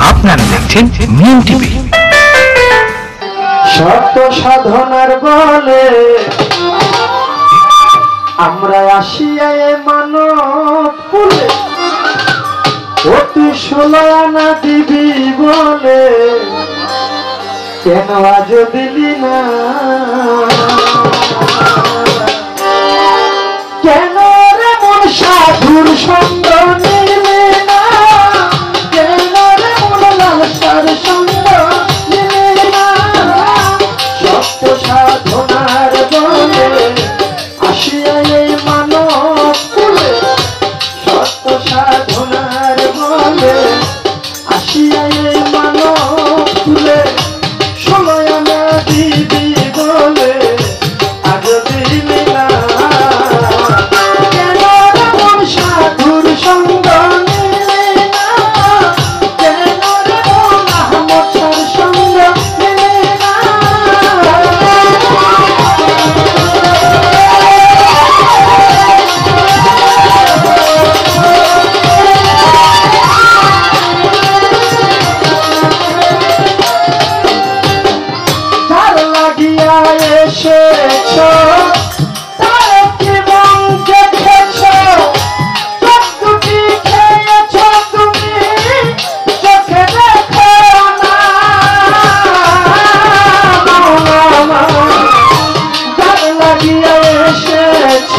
আপনারা দেখছেন মিম টিভি। শত সাধনার বলে আমরা আসিয়া মানব কুলে, অতি 16 আনা দিবি বলে কেন আজ দিলি না? কেন রে মন সাধুর সঙ্গ নিলে না? কেন রে মন লালসার সঙ্গ নিলে না? সত্য সাধনার বলে আসিয়া এই মানব কুলে, সত্য সাধনার বলে আসিয়া এই মানব কুলে 16 আনা দিবি বলে আজ দিলি না? কেন রে মন সাধুর সঙ্গ নিলে না? কেন রে মন আহমদ সঙ্গ নিলে না? তার লাগিয়া এসেছ, তার কি মন দেখেছ? চোখ দুটি খেয়েছ তুমি, চোখে দেখো না। তার লাগিয়া এসেছ,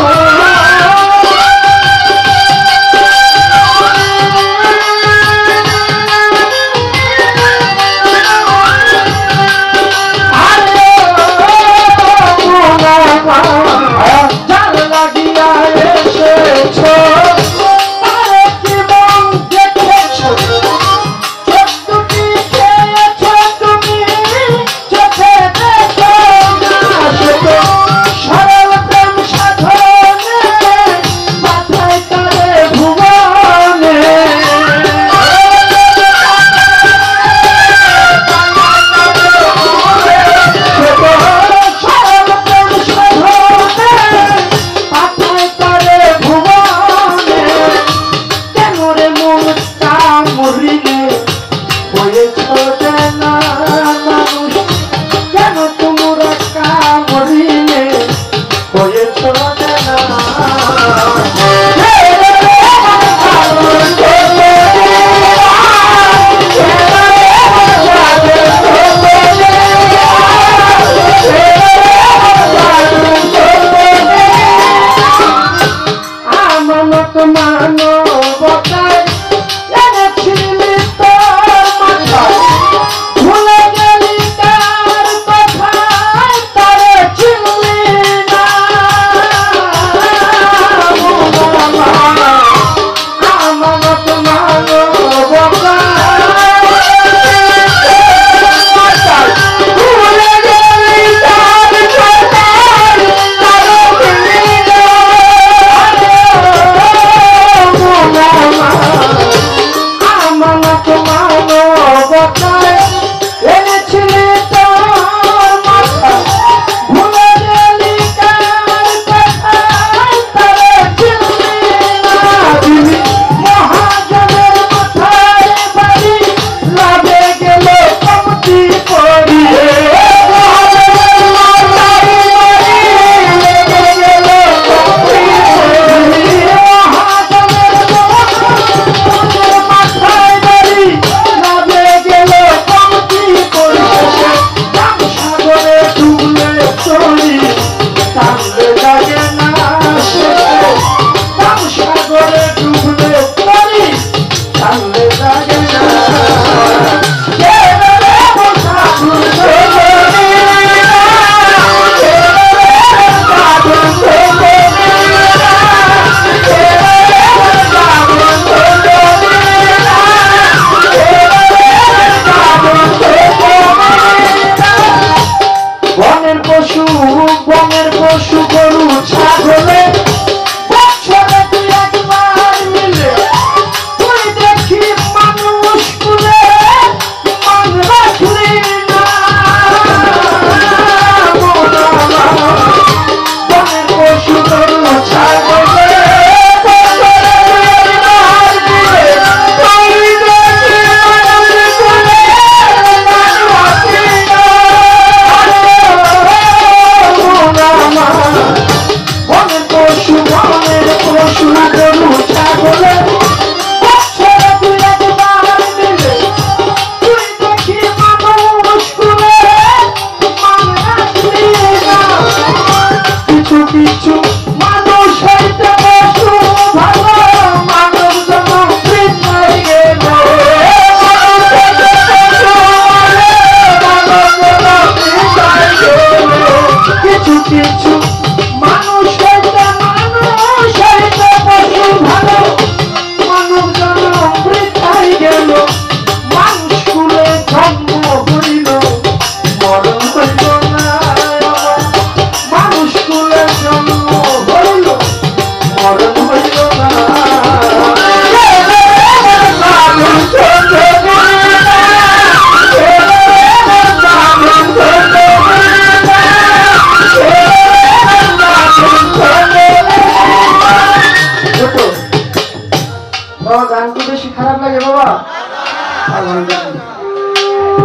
যার লাগিয়া এসেছ, তার কি মন দেখেছ? চোখ দুটি খেয়েছ তুমি, চোখে দেখো না। সে তো সরল প্রেম সাধনে মাথায় তারে ভুবনে। সে তো সরল প্রেম সাধনে মাথায় তারে ভুবনে। কেন রে মন কামড়িলে হয়েছ না মানুষ? কেন তোমরা কামড়িলে হয়েছ না? আমানত মানবতায় এনেছিলি তোর মাথায়, ভুলে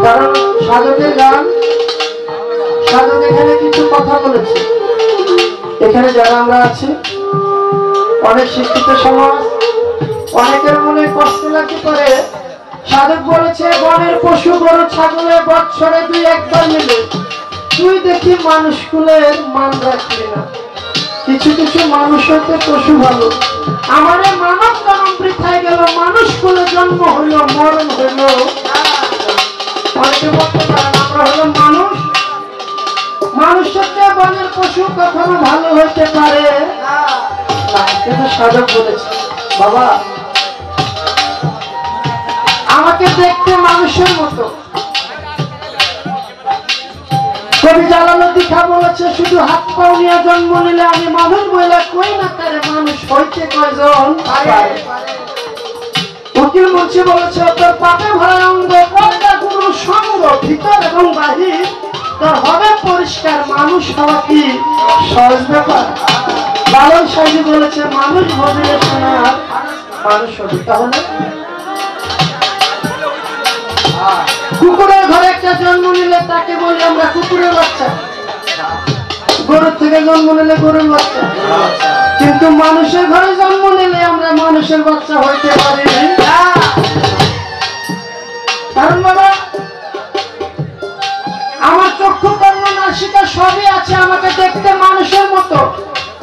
কারণ সাধকের গান, সাধক এখানে কিছু কথা বলেছে। এখানে যারা আমরা আছি অনেক শিক্ষিত সমাজ, অনেকের মনে কষ্ট লাগতে পারে। সাধক বলেছে বনের পশু গরু ছাগলে বৎসরে 2-1 মিলে তুই দেখি মানুষ কুলের মান রাখলি না। কিছু কিছু মানুষ হতে পশু ভালো, আমার মানব জন্ম বৃথায় গেল, মানুষ কুলে জন্ম হইল মরণ হইল। অনেকে বলতে পারেন আমরা হলো মানুষ, মানুষের চেয়ে বনের পশু কখনো ভালো হইতে পারে না। কিন্তু সাধক বলেছে বাবা আমাকে দেখতে মানুষের মতো। কবি জালালউদ্দিন খাঁ বলেছে শুধু হাত পাও নিয়ে জন্ম নিলে আমি মানুষ বইলা কই না তারে মানুষ হইতে কয়জন পারে। উকিল মুন্সি বলেছে তোর পাপে ভরা অঙ্গ পর্দা গুরু সঙ্গ ভিতর এবং বাহির তোর হবে পরিষ্কার, মানুষ হওয়া কি সহজ ব্যাপার। লালন সাহেব বলেছে মানুষ ভবিলে শোনার মানুষ হবে। তাহলে কুকুরের ঘরে একটা জন্ম নিলে তাকে বলি আমরা কুকুরের বাচ্চা, গরুর থেকে জন্ম নিলে গরুর বাচ্চা। কিন্তু মানুষের ঘরে জন্ম নিলে আমরা মানুষের বাচ্চা হইতে পারি। কারণ বাবা আমার চক্ষু কর্ণ নাসিকা সবই আছে, আমাকে দেখতে মানুষের মতো,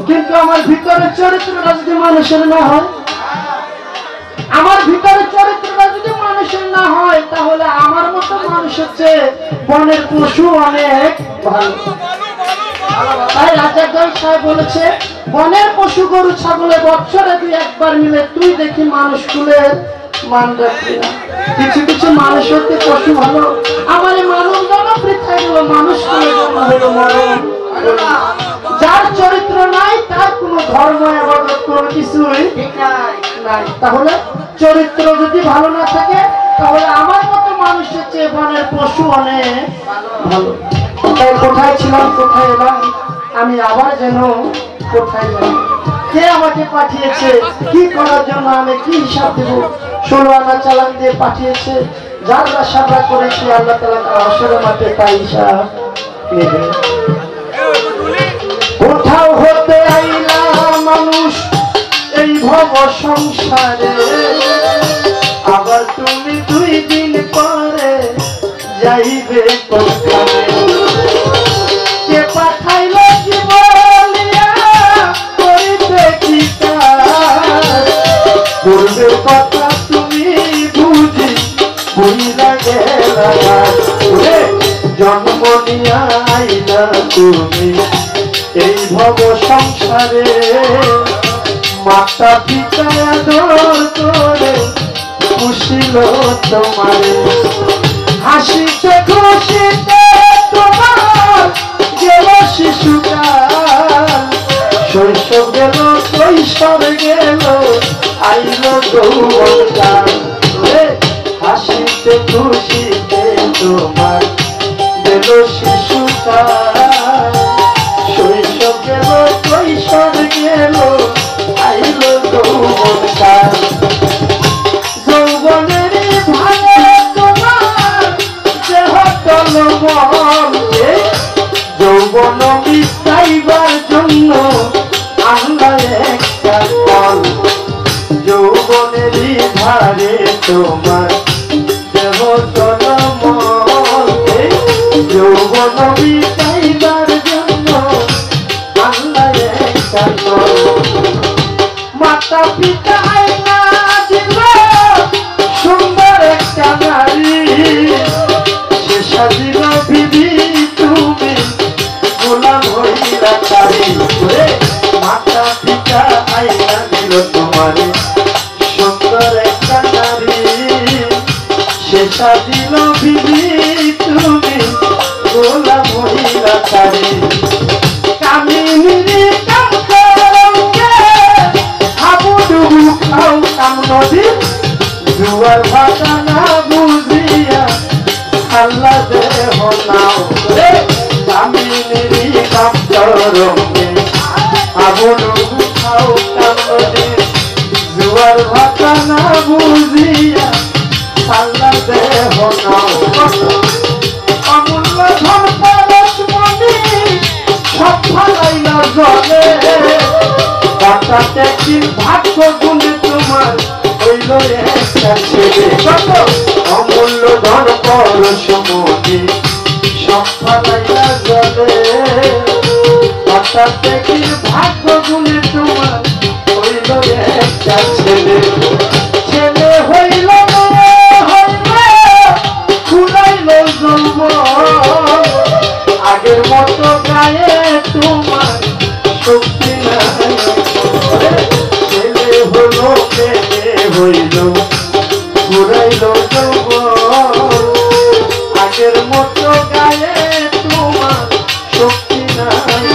কিন্তু আমার ভিতরের চরিত্রটা যদি মানুষের না হয়, আমার ভিতরের চরিত্রটা যদি মানুষের না হয়, তাহলে আমার মতো মানুষের চেয়ে বনের পশু অনেক ভালো। তাই রাজাকার সাহেব বলেছে বনের পশু গরু ছাগলে বৎসরে 2-1 মিলে তুই দেখি মানুষ কুলের মান রাখলি না। কিছু কিছু মানুষ হতে পশু ভালো, আমার এই মানব জন্ম বৃথায় গেল, মানুষ কুলে জন্ম হলো মরণ। যার চরিত্র নাই তার কোনো ধর্ম ইবাদত কোনো কিছুই নাই। তাহলে চরিত্র যদি ভালো না থাকে তাহলে আমার মতো মানুষের চেয়ে বনের পশু অনেক ভালো। তাই কোথায় ছিলাম কোথায় এলাম, আমি আবার যেন কোথায় যাব, কে আমাকে পাঠিয়েছে, কি করার জন্য, আমি কি হিসাব দেব। 16 আনা চালান দিয়ে পাঠিয়েছে, যার সাবরা করেছে আল্লাহ তাআলা হাসরের মাঠে তাই হিসাব নেবে। কোথাও হতে আইলা মানুষ এই ভব সংসারে, আবার তুমি 2 দিন পরে যাইবে কোথায়। কে পাঠাইল কি বলিয়া করিতে কি কাজ, পূর্বের কথা তুমি বুঝি বুঝিলা গেলা। জন্ম নিয়া আইলা তুমি এই ভব সংসারে, মাতা পিতা আদর করে খুশিল তোমারে। হাসিতে খুশিতে তোমার গেল শিশুকাল, শৈশব গেল কৈশোর গেল আইল যৌবনকাল। হাসিতে খুশিতে তোমার গেল শিশুকাল, শৈশব গেল কৈশোর গেল আইল যৌবনকাল। যৌবনের ভাগে তোমার দেহ টলমল, যৌবন মিটাইবার জন্য আল্লাহ একটা ফল। যৌবনের ভারে তোমার দেহ টলমল, যৌবন মিটাইবার জন্য আল্লাহ একটা ফল। মাতা পিতা আইনা দিল সুন্দর একটা নারী, সে সাজিল বিবি তুমি গোলাম হইলা তারি। মাতা পিতা আইনা দিল তোমার সুন্দর একটা নারী, সে সাজিল বিবি তুমি গোলাম হইলা তারি। কামিনী কাম করঙ্গে হাবুডুবু খাও কাম নদী, জুয়ার ভাটা না বুঝিয়া আল্লাহ দেহ নাও। কামিনী কাম করঙ্গে হাবুডুবু খাও কাম নদী, জুয়ার ভাটা না বুঝিয়া আল্লাহ না অমূল্য ধন পরশমণি সব ফালাইলা জলে বাচ্চাতে কি ভাগ্য গুণে তোমার হইল একটা ছেলে কত অমূল্য ধন পরশমণি সব ফালাইলা জলে বাচ্চাতে কি ভাগ্য গুণে তোমার হইল একটা ছেলে ছেলে হইল আগের মতো গায়ে তোমার শক্তি নাই ছেলে হলো ছেলে হইল ঘুরাইল আগের মতো গায়ে তোমার শক্তি নাই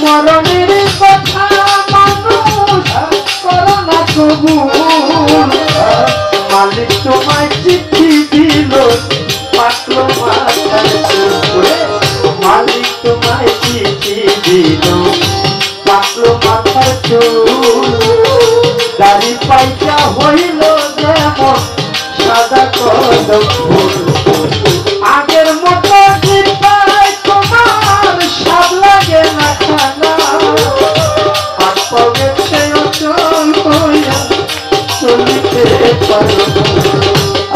মরণের কথা মানুষ করো না তবু মালিক তোমায় চিঠি দিল পাকলো মাথার চুলে মালিক তোমায় চিঠি দিল পাকলো মাথার চুল দাড়ি পাইটা হইল যেমন সাদা কদম ফুল আগের মতো জিপায় তোমার স্বাদ লাগে না খানা হাত পাবে সে অচল হইয়া চলিতে পারো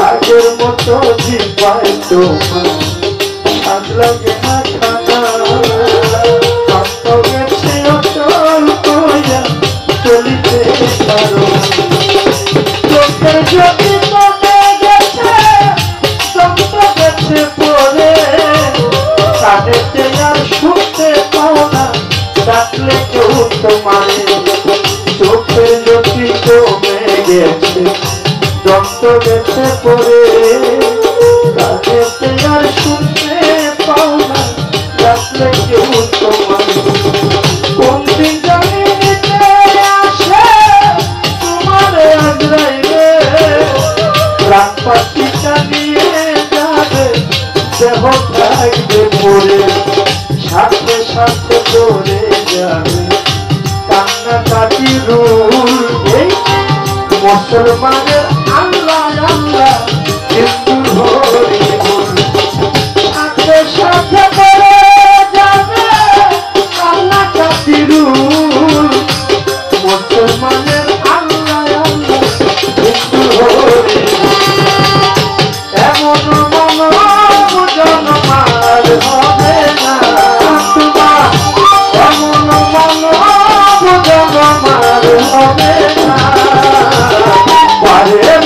আগের মতো জিপায় তোমার স্বাদ লাগে না খানা হাত পাবে সে অচল হইয়া চলিতে পারো চোখের জ্যোতি কমে গেছে চন্দ্র গেছে পরে কানেতে আর শুনতে পাও না ডাকলে কেউ তোমারে চোখের জ্যোতি কমে গেছে চন্দ্র গেছে পরে কানেতে আর শুনতে পাও না ডাকলে কেউ তোমারে কোন দিন জানি নিতে আসে তোমারে আজরাইলে রাত পাখিটা নিয়ে যাবে দেহ থাকবে পরে সাথে সাথে পড়ে যাবে কান্নাকাটি রুল এই মুসলমানের আল্লাহ আল্লাহ হিন্দু হরি বল সাথে সাথে পড়ে যাবে কান্নাকাটি রুল মুসলমানের আল্লাহ আল্লাহ হিন্দু হরি এমন মনোব জনমার হবে না তোমার এমন মনোব জনমার হবে না পারে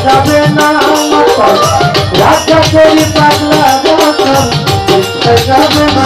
যাবে না মতন রাজা করি পাগলা মতন দেখতে যাবে না